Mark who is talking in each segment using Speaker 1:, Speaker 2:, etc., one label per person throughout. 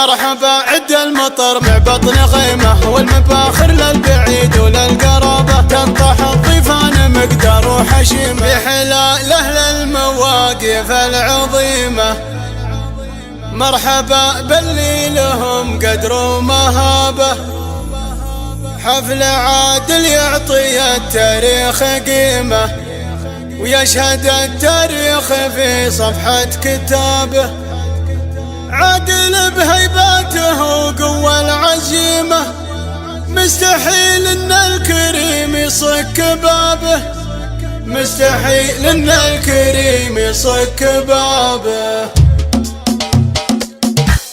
Speaker 1: مرحبا عد المطر مع بطن غيمه، والمباخر للبعيد وللقرابة، تنطح الضيفان مقدار وحشيمه بحلاله للمواقف العظيمة. مرحبا باللي لهم قدر ومهابة، حفل عادل يعطي التاريخ قيمة، ويشهد التاريخ في صفحة كتابه. عادل بهيباته وقوة العزيمة، مستحيل ان الكريم يصك بابه، مستحيل ان الكريم يصك بابه.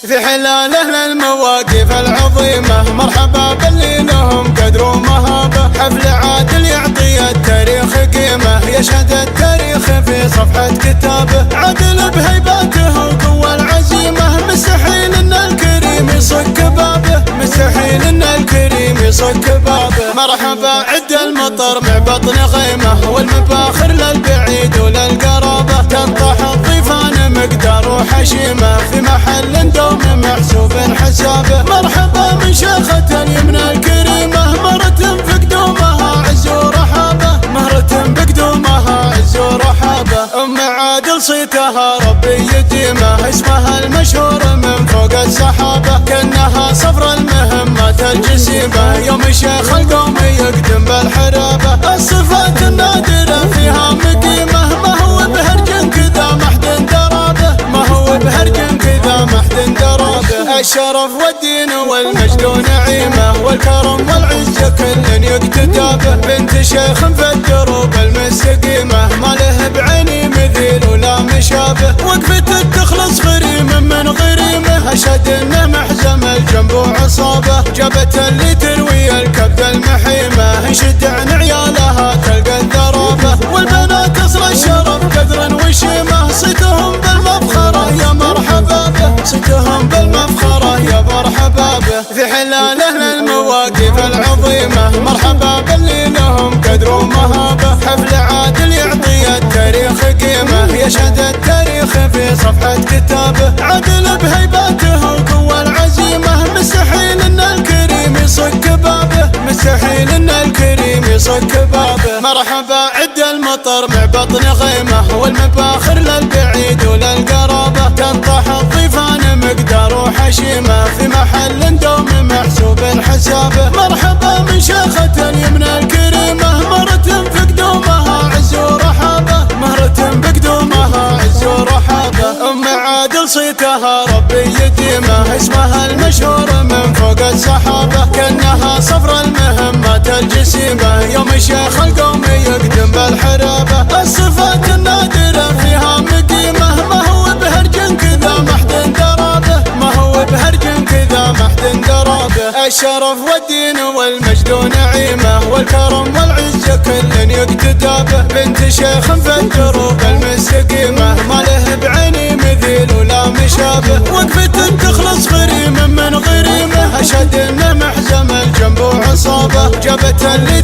Speaker 1: في حلاله للمواقف العظيمة، مرحبا باللي لهم قدر ومهابة، حفل عادل يعطي التاريخ قيمة، يشهد التاريخ في صفحة كتابه. عادل بهيباته وقوة العزيمة، مستحيل ان الكريم يصك بابه، مستحيل ان الكريم يصك بابه. مرحبا عد المطر مع بطن غيمه، والمباخر للبعيد وللقرابة، تنطح الضيفان مقدار وحشيمة، في محل دوم محسوب حسابه. مرحبا من شيخة اليمنى الكريمة، مرة بقدومها عز ورحابة، مرة بقدومها عز ورحابة. ام عادل صيتها ربي يديمه، اسمها المشهور من فوق السحابة، كأنها صفر المهمات الجسيمة، يوم شيخ القوم يقدم بالحرابة. الصفات النادرة فيها مقيمة، ما هو بهرج كذا محد درابه، ما هو بهرج كذا محد درابه. الشرف والدين والمجد ونعيمه، والكرم والعزة كل يقتدى به، بنت شيخ في الدروب المستقيمة، ما له بعيني مثيل ولا مشابه، وقفته تخلص غريم من غريمه، اشهد انه محزم الجنب وعصابه، جابت اللي تروي الكبد المحيمه، انشد عن عيالها تلقى الذرابه، والبنات اصل الشرف قدر وشيمه، صيتهم بالمفخره يا مرحبا به، صيتهم بالمفخره يا مرحبا به. في حلاله للمواقف العظيمه، مرحبا باللي لهم قدر ومهابه، حفل عادل يعطي التاريخ قيمه، يشهد التاريخ في صفحة كتابه. عادل بهيباته وقوة العزيمة، مستحيل ان الكريم يصك بابه، مستحيل ان الكريم يصك بابه. مرحبا عد المطر مع بطن غيمه، والمباخر للبعيد وللقرابة، تنطح الضيفان مقدار وحشيمة، في محل دوم محسوب حسابه. مرحبا من شيخة اليمنى الكريمة، مرة بقدومها عز ورحابة، مرة بقدومها عز ورحابة. ام عادل صيتها ربي يديمه، اسمها المشهور من فوق السحابة، كأنها صفر المهمات الجسيمة، يوم شيخ القوم يقدم بالحرابة. الصفات النادرة فيها مقيمة، ما هو بهرج كذا محد درابه، ما هو بهرج كذا محد درابه. الشرف والدين والمجد ونعيمه، والكرم والعزة كل يقتدى به، بنت شيخ في الدروب المستقيمة، ما له بعيني مثيل ولا مشابه، وقفته تخلص غريم من غريمه، اشهد انه محزم الجنب وعصابه، جابت اللي